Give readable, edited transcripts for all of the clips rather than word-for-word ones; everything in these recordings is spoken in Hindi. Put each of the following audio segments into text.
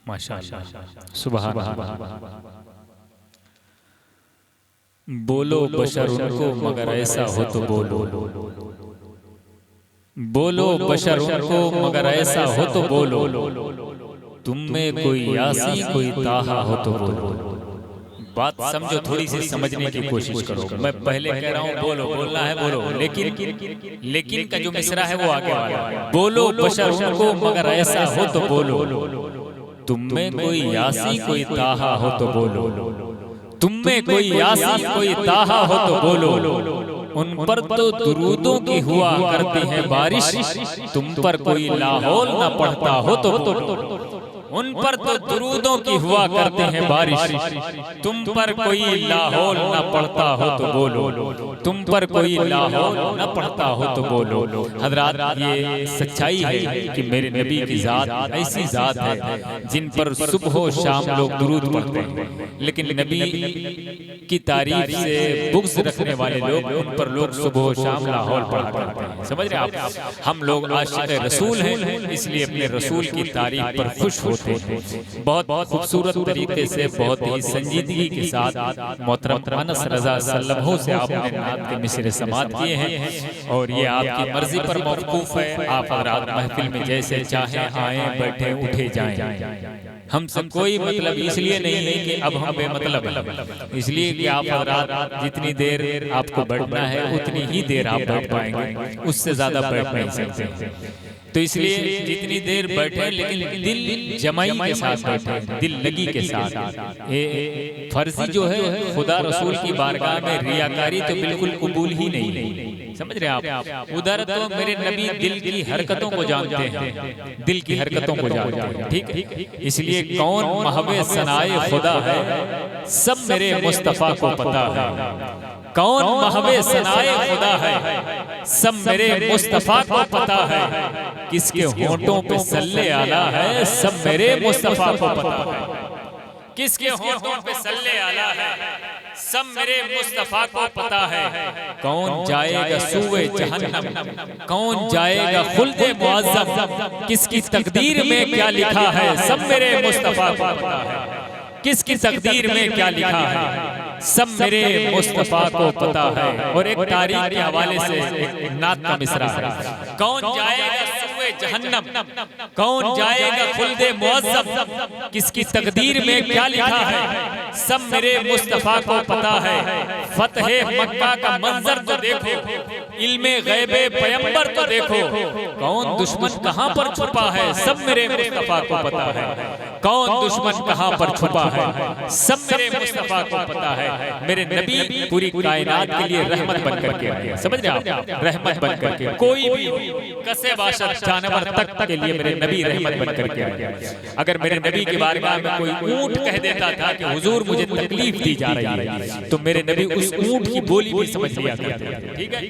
माशाअल्लाह, सुभान अल्लाह। बोलो बशर उनको मगर ऐसा हो तो बोलो, बोलो बशर उनको मगर ऐसा हो तो बोलो, तुम में कोई यासी कोई ताहा हो तो बोलो। बात समझो, थोड़ी सी समझने की कोशिश करो। मैं पहले कह रहा हूँ बोलो, बोलना है बोलो, लेकिन का जो मिसरा है वो आगे वाला है। बोलो बशर उनको मगर ऐसा हो तो बोलो, तुम में कोई यासी कोई ताहा हो तो बोलो, तुम में कोई यासी कोई ताहा हो तो बोलो, उन पर तो दुरूदों की हुआ करती है बारिश, तुम पर कोई लाहौल न पड़ता हो तो बोलो। उन पर तो दुरूदों की हुआ करते हैं बारिश, तुम पर कोई लाहौल न पड़ता हो तो बोलो, तुम पर कोई लाहौल न पड़ता हो तो बोलो। हजरात, ये सच्चाई है कि मेरे नबी की जात ऐसी जात है जिन पर सुबह शाम लोग दुरूद पढ़ते हैं, लेकिन नबी की तारीफ से बुग़्ज़ रखने वाले लोग, उन पर लोग सुबह शाम लाहौल पढ़ा करते हैं। समझ रहे आप? हम लोग आशिक़ रसूल हैं, इसलिए अपने रसूल की तारीफ पर खुश होते हैं। बहुत खूबसूरत तरीके से, बहुत ही संजीदगी के साथ मोहतरम अनस रज़ा सल्लल्लाहु से आपने नात के मिसरे समात किए हैं, और ये आपकी मर्जी पर मौक़ूफ़ है। आप रात महफिल में जैसे चाहें आएँ, बैठे, उठे जाएं। हमसे कोई मतलब इसलिए नहीं है कि अब हम बेमतलब हैं, इसलिए कि आप रात जितनी देर आपको बैठना है उतनी ही देर आप बैठ पाएंगे, उससे ज़्यादा बैठ नहीं सकते। तो इसलिए जितनी देर बैठे, लेकिन दिल जमाई के साथ बैठे, दिल लगी के साथ। ये फर्जी जो है खुदा रसूल की बारगाह में रियाकारी तो बिल्कुल कबूल ही नहीं। समझ रहे आप? उधर तो मेरे नबी दिल की हरकतों को जानते हैं, दिल की हरकतों को जानते हैं, ठीक है? इसलिए कौन महवे सनाए खुदा है, सब मेरे मुस्तफ़ा को पता है। कौन महवे सनाए खुदा है, सब मेरे मुस्तफ़ा को पता है। किसके होंठों पे सल्ले आला है, सब मेरे मुस्तफ़ा को पता है। किसके होंठों पे सल्ले आला है, सब मेरे मुस्तफ़ा को पता है। कौन जाएगा सूए जहन्नम, कौन जाएगा खुल्दे मुअज़्ज़म, किसकी तकदीर में क्या लिखा है, सब मेरे मुस्तफ़ा को पता है। किसकी तकदीर में क्या लिखा है, सब मेरे मुस्तफ़ा को पता है। और एक तारीख के हवाले से एक नात का मिसरा है। कौन जाएगा सूए जहन्नम, कौन जाएगा खुल्दे मुअज़्ज़म, किसकी तकदीर में क्या लिखा है, सब मेरे मुस्तफ़ा को पता है। फतहे मक्का का मंजर तो देखो, इल्मे गैबे पैगंबर तो देखो, कौन दुश्मन कहाँ पर छुपा है, सब मेरे मुस्तफ़ा को पता है। कौन दुश्मन कहाँ पर छुपा है, सब मेरे मुस्तफ़ा को पता है। मेरे नबी पूरी कायनात के लिए रहमत बन करके आए, समझ रहे आप? रहमत बन करके, कोई भी कसे बाशत जानवर तक के लिए मेरे नबी रहमत बन करके आए। अगर मेरे नबी के बारगाह में कोई ऊंट कह देता था कि हुजूर मुझे तकलीफ दी जा रही है, तो मेरे नबी उस ऊंट की बोली भी समझ लिया करते थे, ठीक है?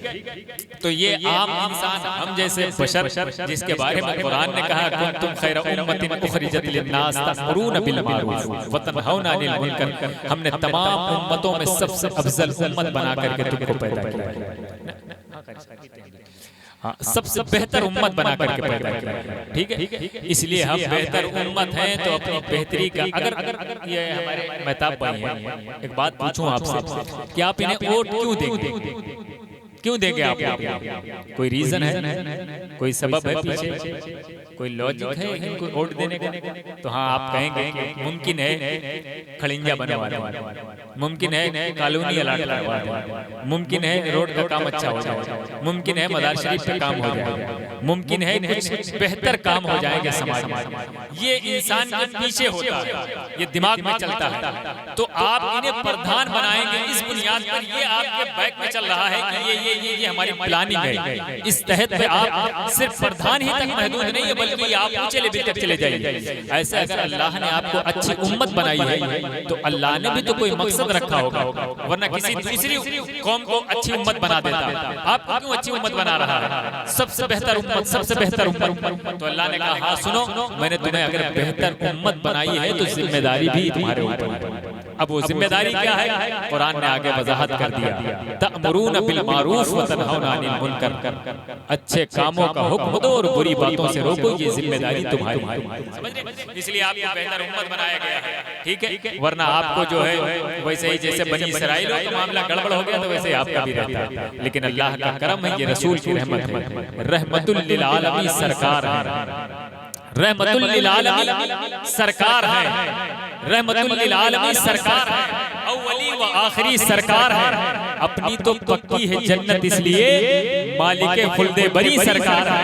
तो ये आम इंसान, हम जैसे बशर, जिसके बारे में कुरान ने कहा कुंतुम खैरा उम्मतिन उखरिजत लिन्नास तअमुरून बिल मारूफ व तनहौना अनिल मुनकर, हमने तमाम उम्मतों में सबसे अफजल उम्मत बना करके तुमको पैदा किया, हाँ, सबसे बेहतर उम्मत बना करके पैदा किया, ठीक है? इसलिए हम बेहतर उम्मत हैं, तो अपनी बेहतरी का, अगर ये हमारे मेहताब भाई हैं, एक बात पूछूं आपसे कि आप इन्हें वोट क्यों देंगे? क्यों देंगे आप? कोई रीजन है, कोई सबब है पीछे, कोई लॉजिक है इनको वोट देने का? तो हाँ, आप कहेंगे कि मुमकिन है खड़िंजा बनवा दें, मुमकिन है कॉलोनी अलाट करवा दें, मुमकिन है रोड का काम अच्छा हो जाए, मुमकिन है मदार शरीफ का काम हो जाए, मुमकिन है कुछ बेहतर काम हो जाएंगे समाज में। ये इंसान के पीछे होता है, ये दिमाग में चलता है। तो आप इन्हें प्रधान बनाएंगे इस बुनियाद पर, ये आपके बैक में चल रहा है कि ये हमारी प्लानिंग है। इस तहत पे आप सिर्फ प्रधान ही तक महदूद नहीं है, बल्कि आप ऊंचे लेवल तक चले जाइए। ऐसे अगर अल्लाह ने आपको अच्छी उम्मत बनाई है, तो अल्लाह ने भी तो कोई मकसद रखा होगा, वरना किसी दूसरी कौम को अच्छी उम्मत बना देता। आप क्यों अच्छी उम्मत बना रहा है? सबसे बेहतर उम्मत, सबसे बेहतर उम्मत। तो अल्लाह ने कहा हाँ सुनो, मैंने तुम्हें अगर बेहतर उम्मत बनाई है तो जिम्मेदारी भी तुम्हारे ऊपर है। अब वो जिम्मेदारी क्या है, कुरान ने आगे वजाहत कर दिया, तअमुरून बिल मारूफ व तनहौना अनिल मुनकर, अच्छे कामों का हुक्म दो और बुरी बातों से रोको, ये जिम्मेदारी तुम्हारी है। समझ रहे? इसलिए आपको बेहतर उम्मत बनाया गया है, ठीक है, वरना आपको जो है वैसे ही जैसे बनी इसराइल का मामला गड़बड़ हो गया तो वैसे आपका भी रहता है। लेकिन अल्लाह का करम है, ये रसूल की रहमत है, रहमतुल लिल आलमीन सरकार है, रहमतुल लिल आलमीन सरकार है, रहमतुल लिल आलमीन सरकार है, अव्वली व आखिरी सरकार है। अपनी तो पक्की है जन्नत इसलिए मालिके खुल्दे बरी सरकार है,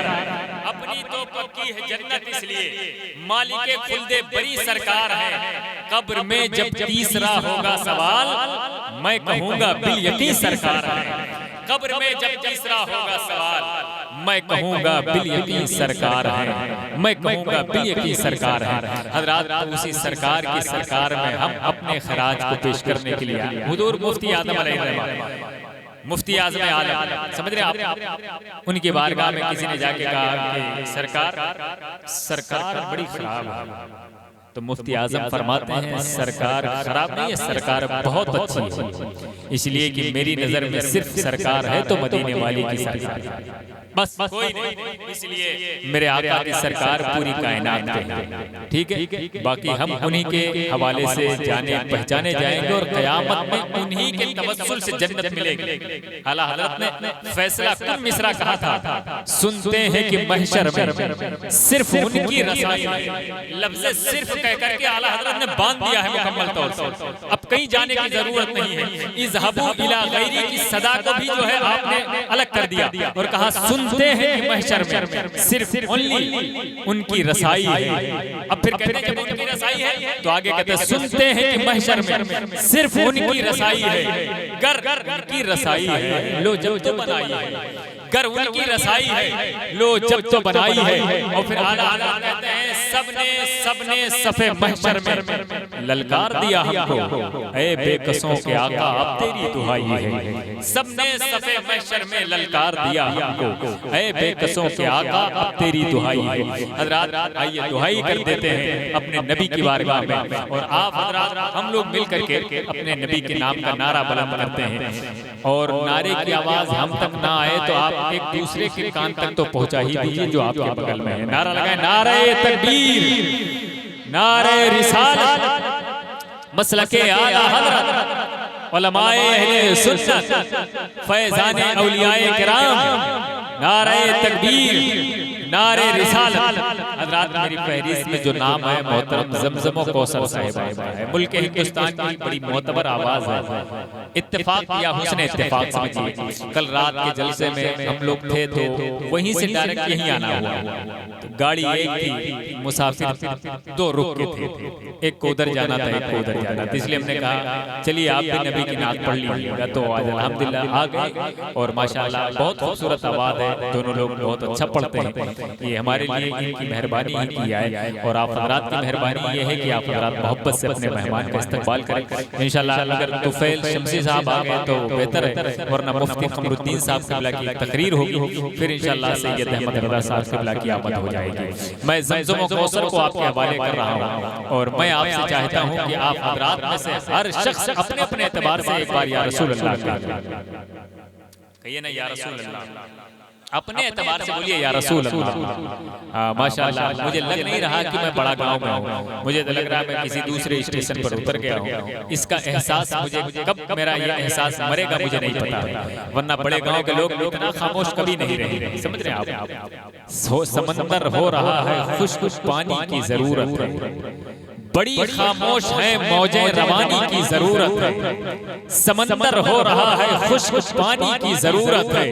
अपनी तो पक्की है जन्नत इसलिए मालिके खुल्दे बरी सरकार है। कब्र में जब तीसरा होगा सवाल मैं कहूंगा बिल यकीन सरकार है, कब्र में जब तीसरा होगा सवाल मैं कहूंगा बिल यकीन सरकार है, मैं कहूंगा बिल यकीन सरकार है। हजरात, उसी सरकार की सरकार में हम अपने खराज को पेश करने के लिए आए। हुजूर मुफ्ती आदम अलैहिस्सलाम, मुफ्ती आज़म आलम, समझ रहे आप, उनकी बारगाह में किसी ने जाके कहा कि सरकार बड़ी खराब है, तो मुफ्ती आजम फरमाते हैं सरकार खराब नहीं है, सरकार बहुत अच्छी है, इसलिए कि मेरी नजर में सिर्फ सरकार है तो मदीने वाली की सरकार, बस कोई नहीं, इसलिए मेरे आका की सरकार पूरी कायनात पे है, ठीक है। बाकी हम उन्हीं के हवाले से जाने पहचाने जाएंगे और क़यामत में उन्हीं के तवस्सुल से जन्नत मिलेगी। आला हज़रत ने फैसला कुल मिसरा कहा था, सुनते हैं कि महशर में सिर्फ उनकी रसाई है, लफ्ज़ सिर्फ कहकर के आला हज़रत ने बांध दिया है मुकम्मल तौर से, अब कहीं जाने की जरूरत नहीं है। इज़हबू इला गैरी की सदा को भी जो है आपने अलग कर दिया और कहा सुनते हैं कि महशर में सिर्फ ओनली उनकी रसाई है। अब फिर कहते हैं जब उनकी रसाई है तो आगे कहते हैं सुनते हैं कि महशर में सिर्फ उनकी रसाई है, गर उनकी रसाई है लो जब तो बनाई है, गर उनकी रसाई है लो जब तो बनाई है। और फिर आला हज़रत कहते हैं सबने सफे महशर में ललकार दिया हमको, ऐ बेकसों के आका अब तेरी दुहाई है, सबने सफे महशर में ललकार दिया हमको, ऐ बेकसों के आका अब तेरी दुहाई है। हज़रात आइए दुहाई कर देते हैं अपने नबी की बारगाह में, और आप हज़रात हम लोग मिल करके अपने नबी के नाम का नारा बुलंद करते हैं, और नारे की आवाज हम तक ना आए तो आप एक दूसरे के कान तक तो पहुंचा ही दीजिए जो आपके बगल में है। नारा लगाए, नारे तकबीर, नारे रिसालत, मसलके आला हज़रत, उलमाए अहले सुन्नत, फैज़ाने औलियाए किराम, नारे तकबीर, नारे रिसालत। हज़रात मेरी फहरिस्त में जो नाम है मोहतरम ज़मज़म कौसर साहिबा है, मुल्क हिंदुस्तान की बड़ी मोतबर आवाज़ है। इत्तेफाक या हुस्न इत्तेफाक समझिए, कल रात के जलसे में हम लोग थे तो वहीं से डायरेक्ट यहीं आना हुआ, तो गाड़ी एक थी, मुसाफिर दो रुक के थे, एक को उधर जाना था एक को उधर जाना था, इसलिए हमने कहा चलिए आप भी नबी की नात पढ़ लीजिएगा। तो आज अल्हम्दुलिल्लाह आ गए और माशाअल्लाह बहुत खूबसूरत आवाज़ है, दोनों लोग बहुत अच्छा पढ़ते हैं। ये हमारे लिए इनकी मेहरबानी ही की है, और आप हज़रात की मेहरबानी ये है कि आप हज़रात मोहब्बत से अपने मेहमान का इस्तकबाल करें। इंशाअल्लाह अगर तुफैल शमसी साहब आ गए तो बेहतर है, वरना मुफ्ती कमरुद्दीन साहब क़िबला की तकरीर होगी, फिर इंशाअल्लाह सैयद अहमद रज़ा साहब क़िबला की आमद हो जाएगी। मैं ज़मज़म व कौसर को आपके हवाले कर रहा हूँ, और मैं आपसे चाहता हूँ कि आप हज़रात में से हर शख्स अपने अपने एतबार से एक बार या रसूल अल्लाह कहिए ना, या रसूल अल्लाह, अपने एतबार से बोलिए या रसूल अल्लाह। माशाअल्लाह मुझे लग नहीं रहा कि मैं बड़ा गांव में हूँ, मुझे तो लग रहा है मैं किसी दूसरे स्टेशन पर उतर गया हूँ। इसका एहसास मुझे कब मेरा ये एहसास मरेगा मुझे नहीं पता, वरना बड़े गांव के लोग इतना खामोश कभी नहीं रहे। समझ रहे हैं आप, समंदर हो रहा है खुश्क पानी की जरूरत है, बड़ी खामोश है मौजें रवानी की जरूरत है, समंदर हो रहा है खुश्क पानी की जरूरत है।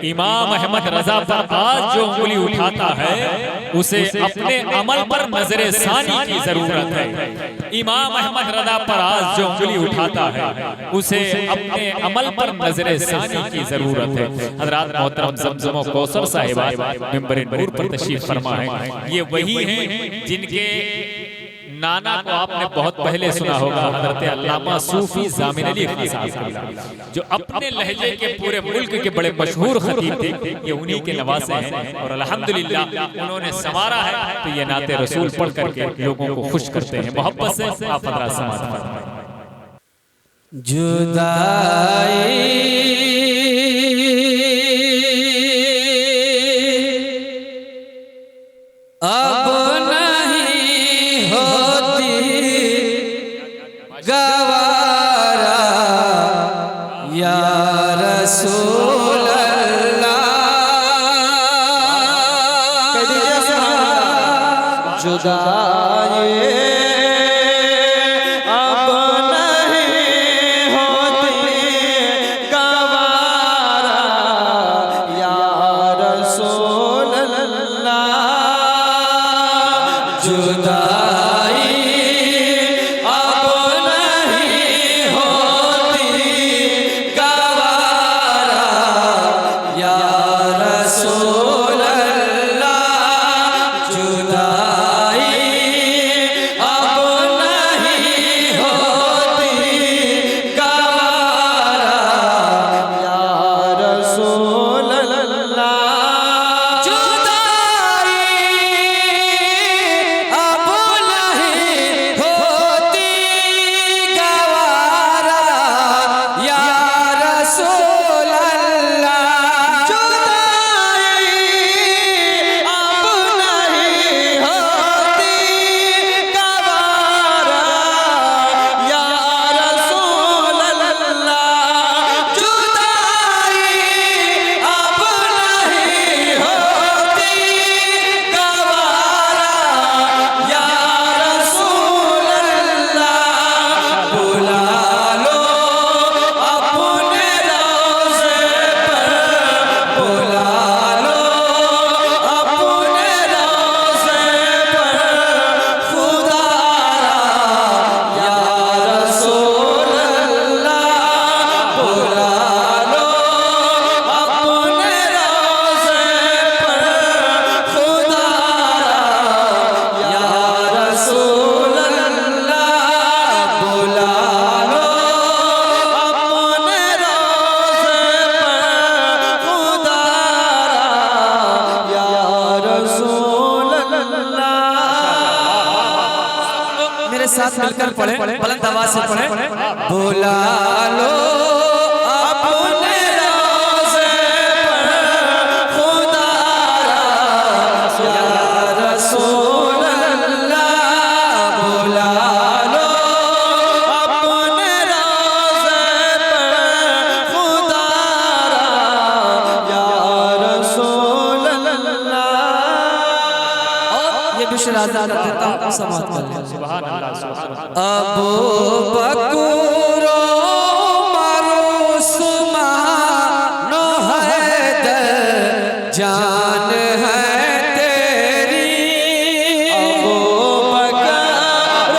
इमाम अहमद रजा पर आज जो उंगली उठाता है उसे अपने अमल पर नजरे सानी की जरूरत है। इमाम अहमद रजा पर आज जो उंगली उठाता है उसे अपने अमल पर नजरे सानी की जरूरत है। हज़रात मोहतरम ज़मज़म कौसर साहिबा मिंबर नूर पर तशरीफ फरमा है, ये वही हैं जिनके नाना को आपने बहुत पहले सुना होगा, हज़रत अल्लामा सूफी ज़ामिन अली खान साहब, जो अपने लहजे के पूरे मुल्क के बड़े मशहूर खतीब थे। ये उन्हीं के नवासे हैं और अल्हम्दुलिल्लाह उन्होंने संवारा है, तो ये नाते रसूल पढ़ करके लोगों को खुश करते हैं। मोहब्बत से आप हज़रात समाअत फरमाएं। जुदाई अब नहीं होती गवारा या रसूल अल्लाह। जुदाई साथ मिलकर पढ़े, बुलंद आवाज से पढ़े। बुला लो अपने रोज़े पर खुदा या रसूल अल्लाह। बुला लो अपने रोज़े पर खुदा या रसूल अल्लाह। और ये भी शराज़ा देता हूँ, समाअत कर लें। अबू बकर उमर उस्मान हैदर जान है तेरी। अबू बकर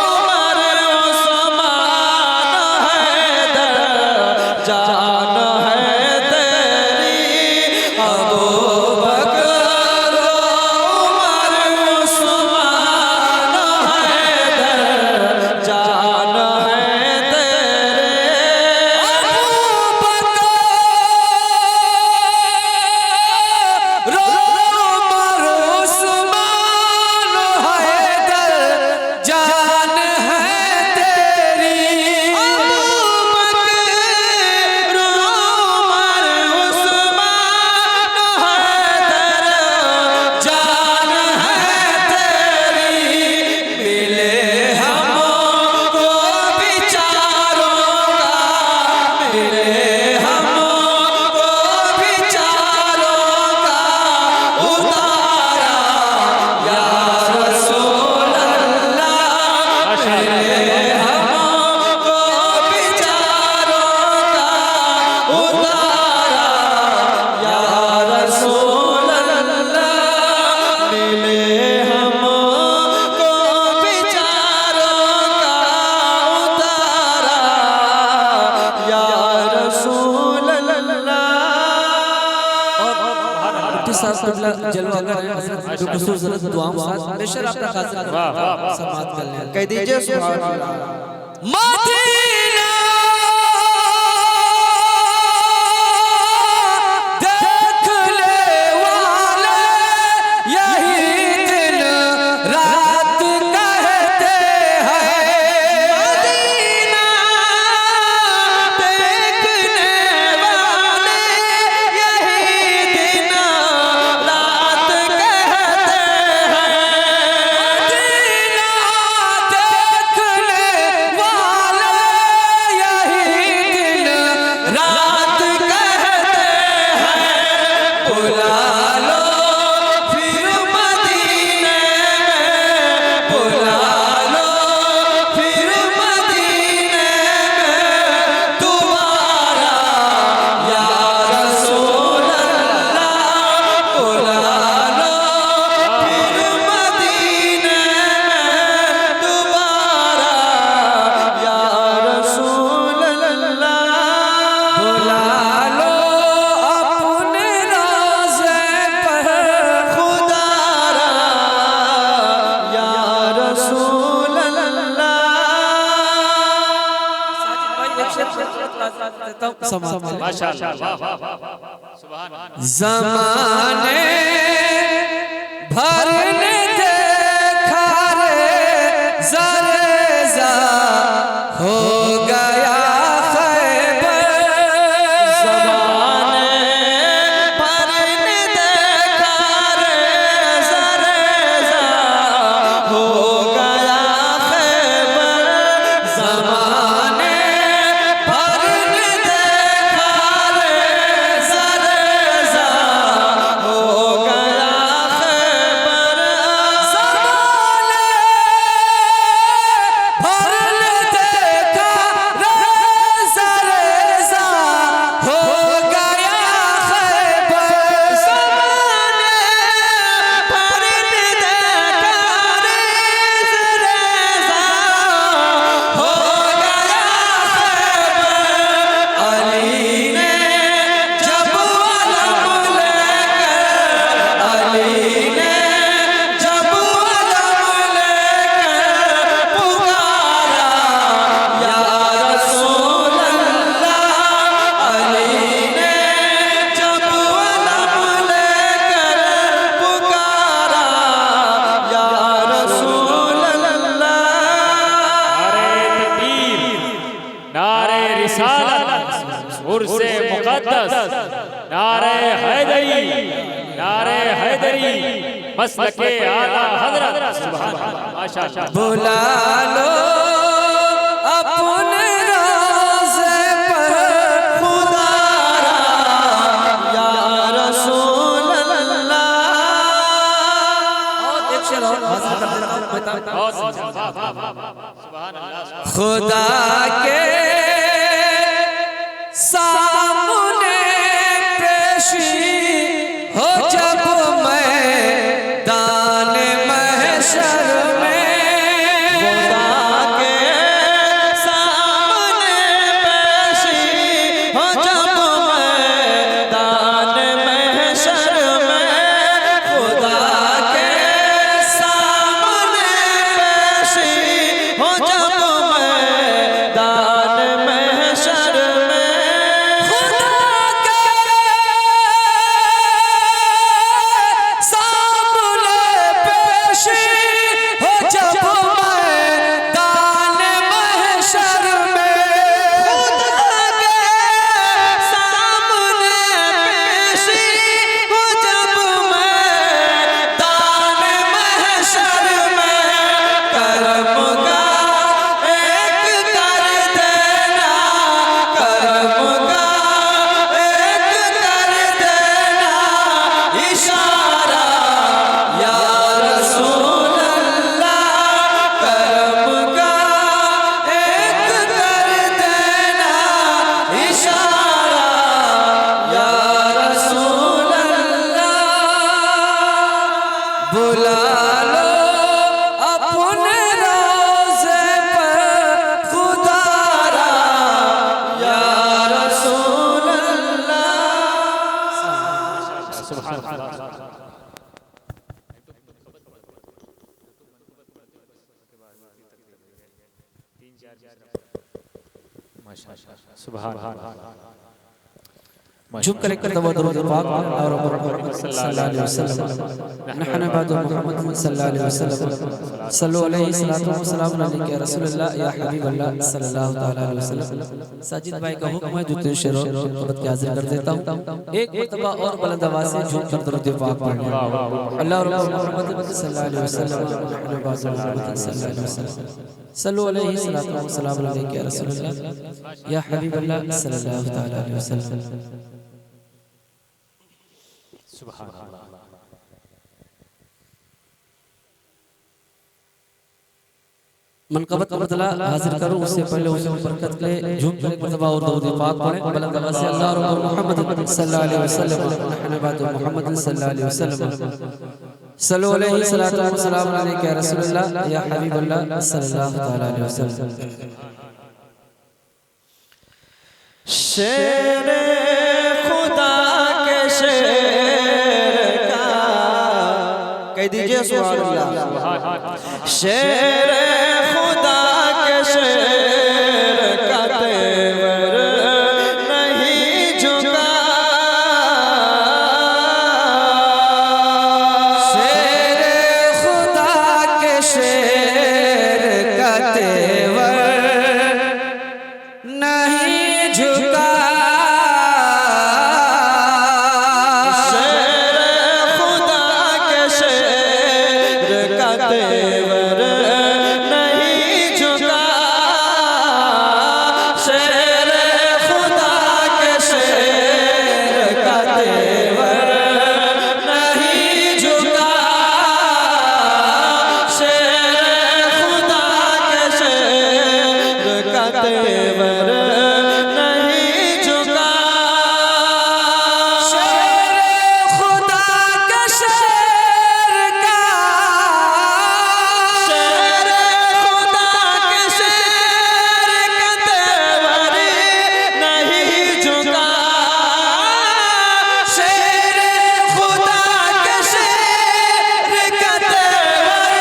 उमर उस्मान हैदर जान है तेरी। अबू बकर उमर उस्मान जान है तेरे। अबू बकर उमर उस्मान हैदर जान है तेरी। अबू बकर उमर उस्मान हैदर जान है तेरी। मिले हमको विचारों का, मिले हमको विचारों का उतारा या रसूल अल्लाह। मिले हमको विचारों का उतारा या रसूल अल्लाह। मिले हमको विचारों का उतारा या रसूल अल्लाह। और जलवा कर जो कुछ जरूरत दुआओं के साथ बेशर आपका खास समाअत कर लें। कह दीजिए सुभान अल्लाह। मदीना देख ले वाले यही दिन रात कहते हैं। मदीना ज़माने भर ने देखा रे ज़रे-ज़ा हो गया खैबर। ज़माने भर ने देखा रे ज़रे-ज़ा हो गया खैबर। ज़माने भर ने देखा रे ज़रे-ज़ा हो गया खैबर। ज़माने भर ने देखा रे ज़रे-ज़ा हो गया खैबर। ज़माने भर ने देखा रे ज़रे-ज़ा हो गया खैबर। अली ने जब अलम लेकर, अली ने जब अलम लेकर पुकारा या रसूल अल्लाह। अली ने जब अलम लेकर पुकारा या रसूल अल्लाह। नारे रिसालत, उर्से मुक़द्दस, नारे हैदरी, नारे हैदरी, मसलके आला हज़रत। सुभान अल्लाह, माशाअल्लाह। बुला लो अपने रोज़े पर खुदारा या रसूल अल्लाह। और एक शेर और खुदा के सामने पेशी हो जब मैदान महशर में। खुदा के सामने पेशी हो जब मैदान महशर में। खुदा के सामने पेशी हो जब मैदान महशर में। खुदा के सामने पेशी हो जब मैदान महशर में। खुदा के सामने पेशी हो जब मैदान महशर में। करम का एक कर देना, करम का एक कर देना इशारा या रसूल अल्लाह। करम का एक कर देना इशारा या रसूल अल्लाह। बुला लो अपने रोज़े पर खुदारा या रसूल अल्लाह। सुभान अल्लाह। माशाअल्लाह, सुभान अल्लाह। झुक कर एक दवा दरूद पाक और मोहम्मद सल्लल्लाहु अलैहि वसल्लम नहन बाद मोहम्मद सल्लल्लाहु अलैहि वसल्लम सल्लल्लाहु अलैहि सलातो व सलाम अलैहि रसूलुल्लाह या हबीब अल्लाह सल्लल्लाहु तआला अलैहि वसल्लम। साजिद भाई का हुक्म है जो तीन शेरों मोहब्बत के हाजिर कर देता हूं। एक मर्तबा और बुलंद आवाज से झूम कर दरूद पाक पढ़ें। अल्लाह और मोहम्मद सल्लल्लाहु अलैहि वसल्लम नहन बाद मोहम्मद सल्लल्लाहु अलैहि वसल्लम सल्लल्लाहु अलैहि सलातो व सलाम अलैहि रसूलुल्लाह या हबीब अल्लाह सल्लल्लाहु तआला अलैहि वसल्लम। सुभान अल्लाह। मनकबत का बदला हाजिर करूं उससे पहले उसे बरकत के झूम कर एक मर्तबा और दरूद पाक पढ़ें। बुलंद आवाज से अल्लाह और मोहम्मद सल्लल्लाहु अलैहि वसल्लम नहन बाद मोहम्मद सल्लल्लाहु अलैहि वसल्लम सल्लल्लाहु अलैहि सलातो व सलाम अलैहि रसूलुल्लाह या हबीब अल्लाह सल्लल्लाहु तआला अलैहि वसल्लम। शेर खुदा के शेर का कह दीजिए सुभान अल्लाह। शेर खुदा के शेर का तेवर तेवर नहीं झुका। शेर खुदा के शेर का तेवर नहीं झुका। शेर खुदा के शेर का तेवर नहीं झुका। शेर खुदा के शेर का तेवर नहीं झुका। शेर खुदा के शेर का शेर खुदा के शेर का तेवर नहीं झुका। शेर खुदा के शेर का तेवर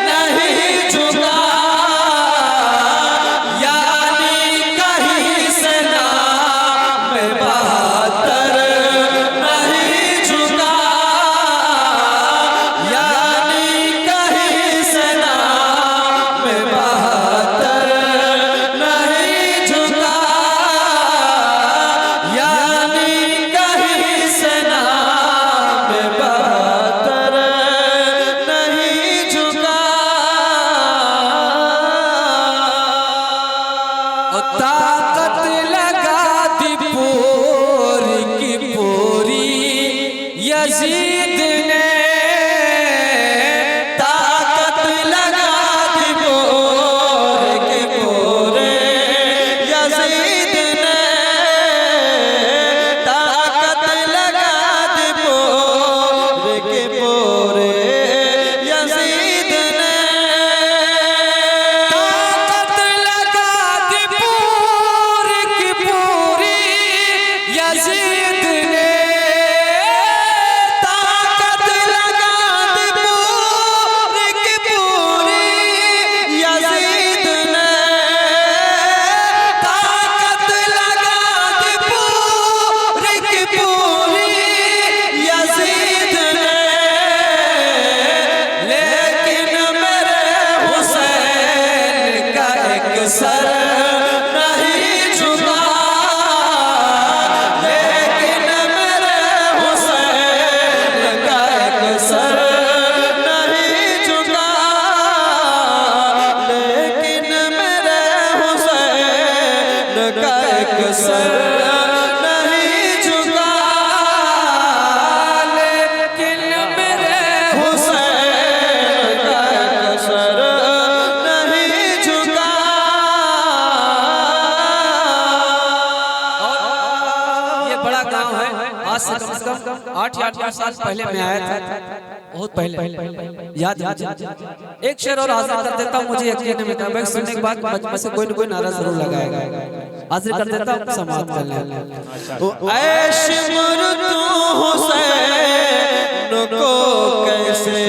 नहीं झुका। यानी कहीं से नाम बहादुर नहीं झुका। यानी कहीं से नाम बहादुर नहीं झुका। यानी कहीं से नाम बहादुर नहीं झुका। ताकत लगा दी पूरी की पूरी यजीद ने। ताकत लगा दी पूरी की पूरी यजीद ने। ताकत लगा दी पूरी की पूरी यजीद ने। ताकत लगा दी पूरी की पूरी यजीद ने। ताकत लगा दी पूरी की पूरी यजीद ने। ताकत लगा दी पूरी की पूरी यजीद ने। लेकिन मेरे हुसैन का एक सर नहीं झुका। लेकिन मेरे हुसैन का एक सर नहीं झुका। लेकिन मेरे हुसैन का एक सर नहीं झुका। लेकिन मेरे हुसैन का एक सर नहीं झुका। ये बड़ा गांव है। आज से कम से कम 8 या 8 साल पहले मैं आया था, बहुत पहले। याद एक शेर और हाजिर कर देता हूँ, मुझे यकीन है मैं सुनने के बाद मजमा से कोई न कोई नारा जरूर लगाएगा। हाजिर कर देता हूँ, समाप्त कर लें। ऐशमुर तू हुसैन को कैसे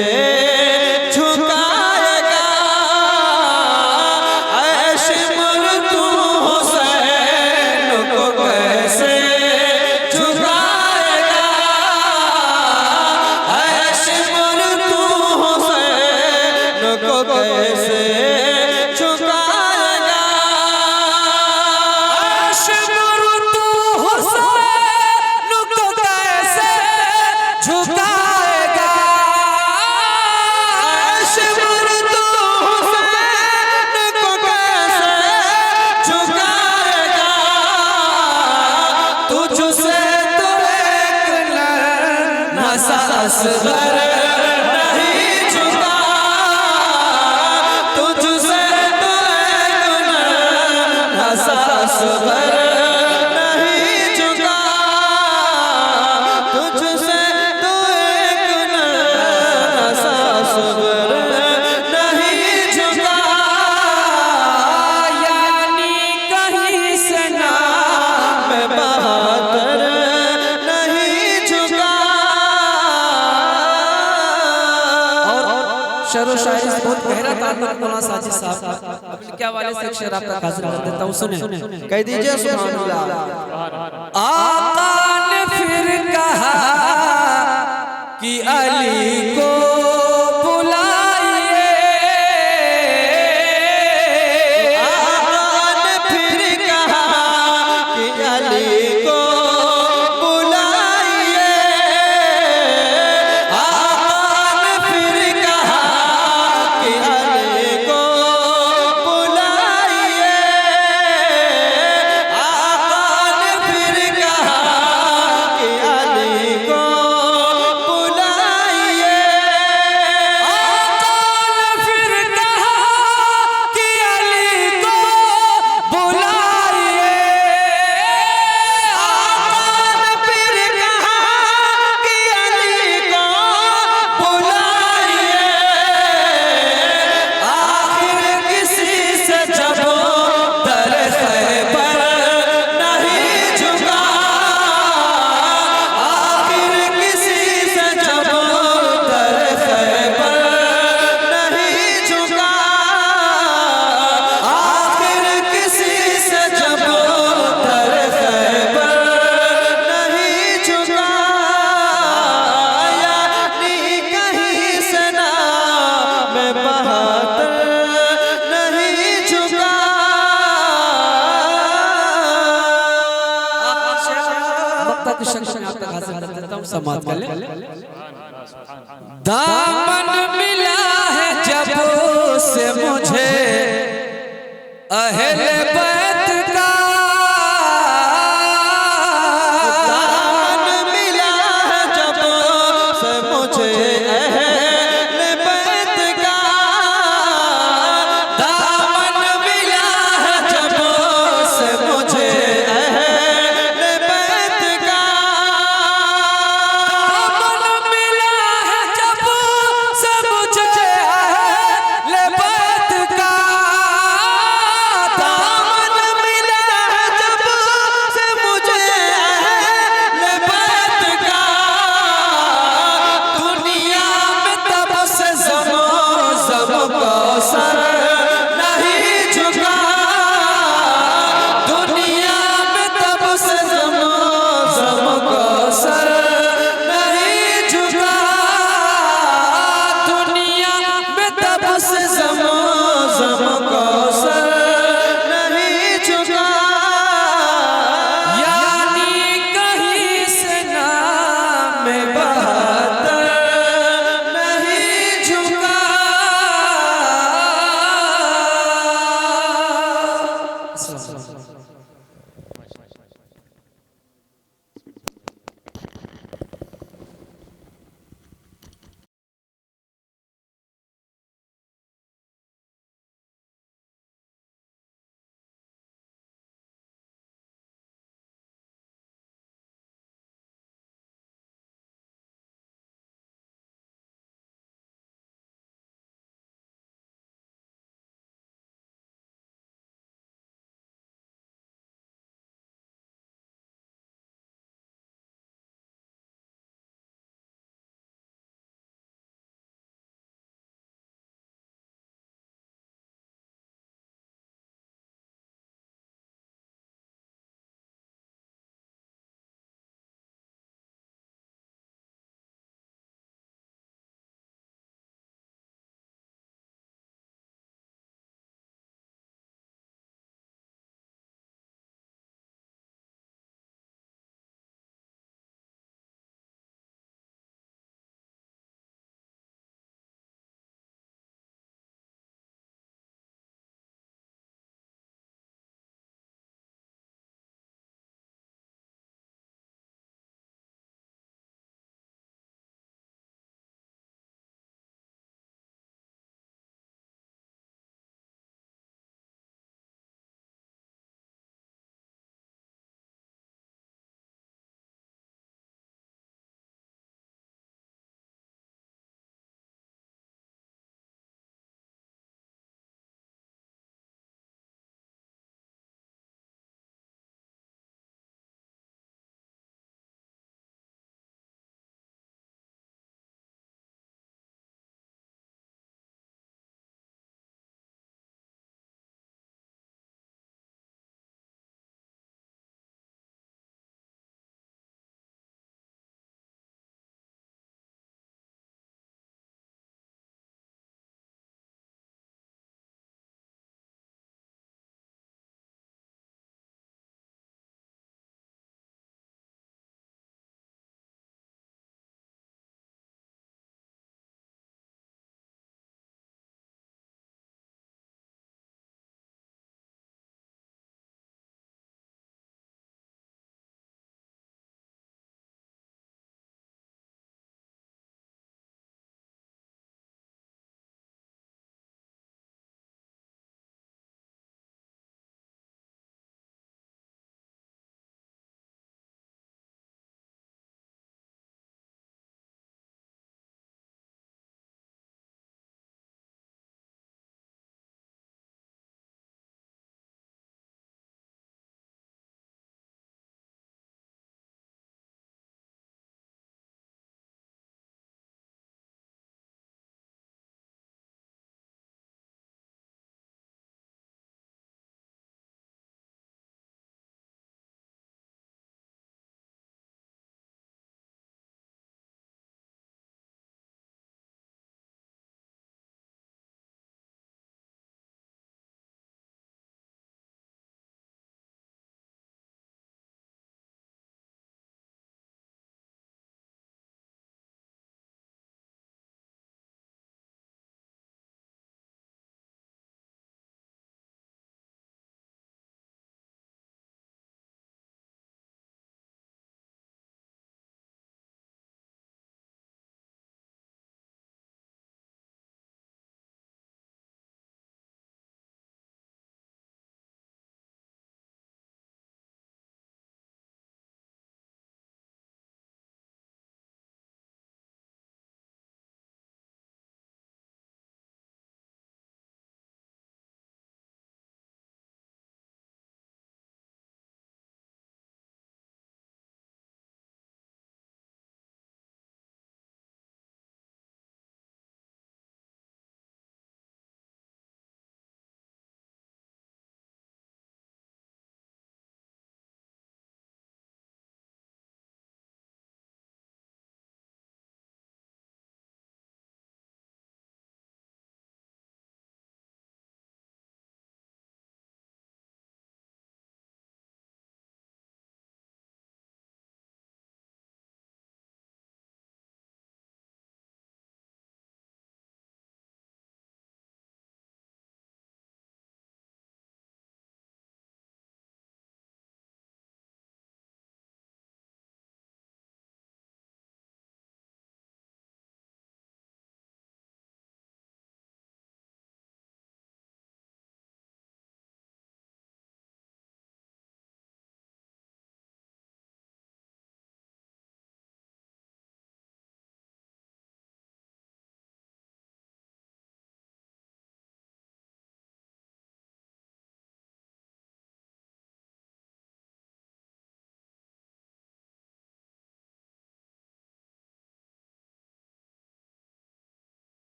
झुकाएगा। ऐशमुर तू हुसैन को कैसे झुकाएगा। ऐशमुर तू हुसैन को कैसे झुकाएगा। अशमुर तू हुसैन को कैसे झुकाएगा। अशमुर तू हुसैन को कैसे झुकाएगा। तुझसे तो एक नसा असगर नहीं झुका। तुझसे तो एक नसा असगर नहीं झुका। तुझसे तो एक नसा असगर नहीं झुका। यानी कहीं से नाम बहादुर नहीं झुका। और शेरो शायरी से बहुत गहरा ताल्लुक मौलाना साजिद साहब का। अब क्या वाले से एक शेर आपका हाजिर कर देता हूँ, सुने। कह दीजिए सुभान अल्लाह। आका ने फिर कहा कि अली को बुलाइए। समाप्त कर ले। दामन मिला है जब से मुझे अहले